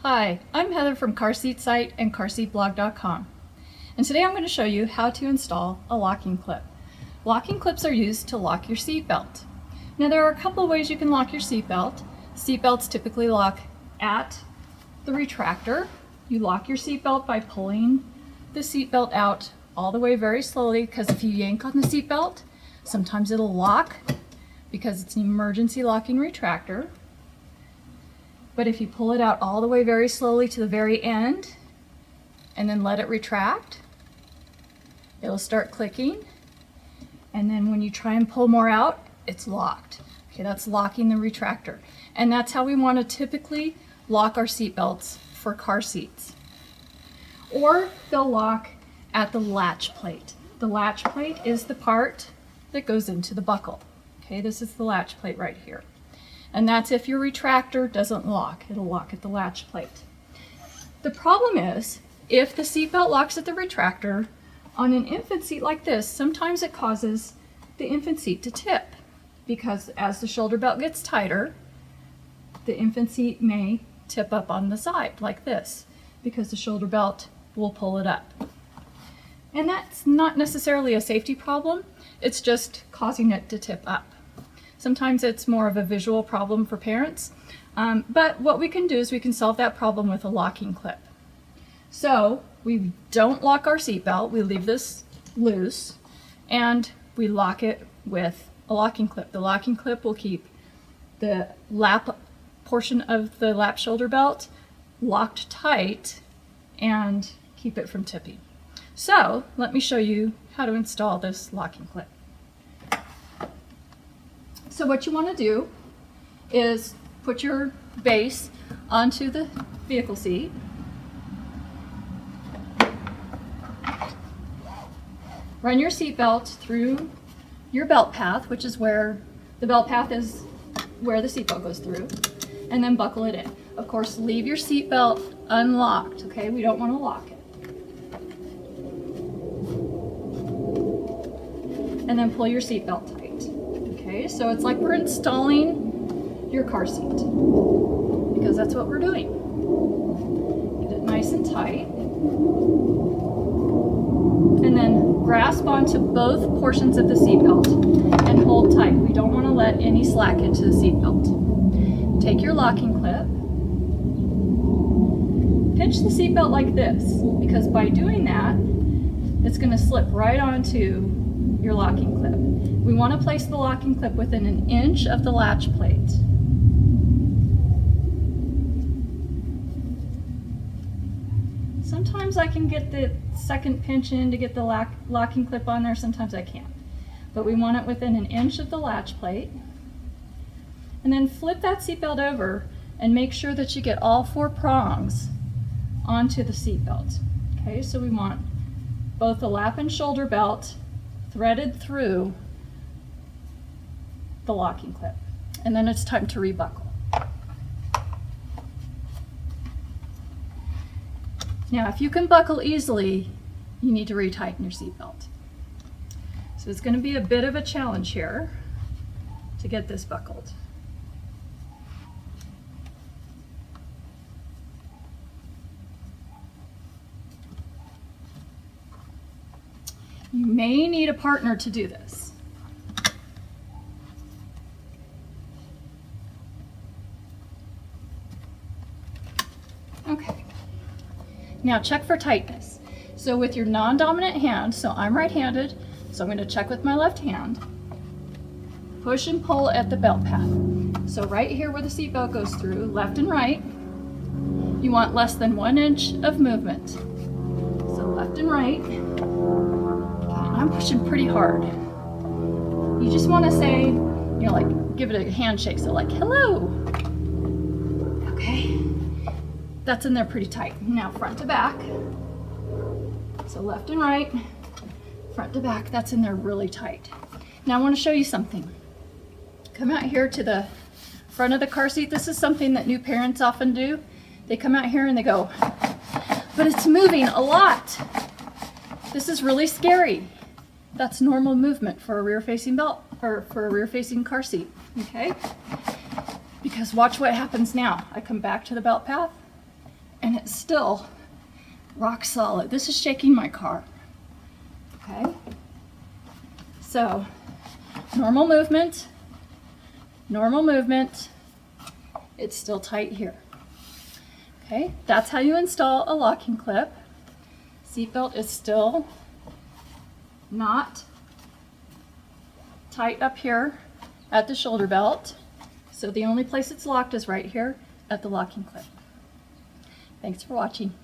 Hi, I'm Heather from Carseat site and carseatblog.com, and today I'm going to show you how to install a locking clip. Locking clips are used to lock your seat belt. Now there are a couple of ways you can lock your seat belt. Seat belts typically lock at the retractor. You lock your seat belt by pulling the seat belt out all the way very slowly, because if you yank on the seat belt, sometimes it'll lock because it's an emergency locking retractor. But if you pull it out all the way very slowly to the very end and then let it retract, it'll start clicking. And then when you try and pull more out, it's locked. Okay, that's locking the retractor. And that's how we want to typically lock our seat belts for car seats. Or they'll lock at the latch plate. The latch plate is the part that goes into the buckle. Okay, this is the latch plate right here. And that's if your retractor doesn't lock. It'll lock at the latch plate. The problem is, if the seatbelt locks at the retractor, on an infant seat like this, sometimes it causes the infant seat to tip, because as the shoulder belt gets tighter, the infant seat may tip up on the side like this, because the shoulder belt will pull it up. And that's not necessarily a safety problem, it's just causing it to tip up. Sometimes it's more of a visual problem for parents, but what we can do is we can solve that problem with a locking clip. So we don't lock our seatbelt, we leave this loose, and we lock it with a locking clip. The locking clip will keep the lap portion of the lap shoulder belt locked tight and keep it from tipping. So let me show you how to install this locking clip. So what you want to do is put your base onto the vehicle seat. Run your seat belt through your belt path, which is where the belt path is, where the seat belt goes through, and then buckle it in. Of course, leave your seat belt unlocked, okay? We don't want to lock it. And then pull your seat belt tight. Okay, so it's like we're installing your car seat, because that's what we're doing. Get it nice and tight. And then grasp onto both portions of the seat belt and hold tight. We don't want to let any slack into the seat belt. Take your locking clip. Pinch the seat belt like this, because by doing that, it's going to slip right onto your locking clip. We want to place the locking clip within an inch of the latch plate. Sometimes I can get the second pinch in to get the locking clip on there, sometimes I can't. But we want it within an inch of the latch plate. And then flip that seatbelt over and make sure that you get all four prongs onto the seatbelt. Okay, so we want both the lap and shoulder belt threaded through the locking clip. And then it's time to rebuckle. Now, if you can buckle easily, you need to retighten your seatbelt. So it's going to be a bit of a challenge here to get this buckled. You may need a partner to do this. Okay, now check for tightness. So with your non-dominant hand, so I'm right-handed, so I'm going to check with my left hand. Push and pull at the belt path. So right here where the seat belt goes through, left and right, you want less than 1 inch of movement. So left and right. Okay, I'm pushing pretty hard. You just want to say, you know, like give it a handshake, so like, hello. Okay. That's in there pretty tight. Now front to back. So left and right, front to back, that's in there really tight. Now I want to show you something. Come out here to the front of the car seat. This is something that new parents often do. They come out here and they go, but it's moving a lot. This is really scary. That's normal movement for a rear-facing belt, or for a rear-facing car seat, okay? Because watch what happens now. I come back to the belt path, and it's still rock solid. This is shaking my car. Okay, so normal movement, it's still tight here. Okay, that's how you install a locking clip. Seatbelt is still not tight up here at the shoulder belt, so the only place it's locked is right here at the locking clip. Thanks for watching.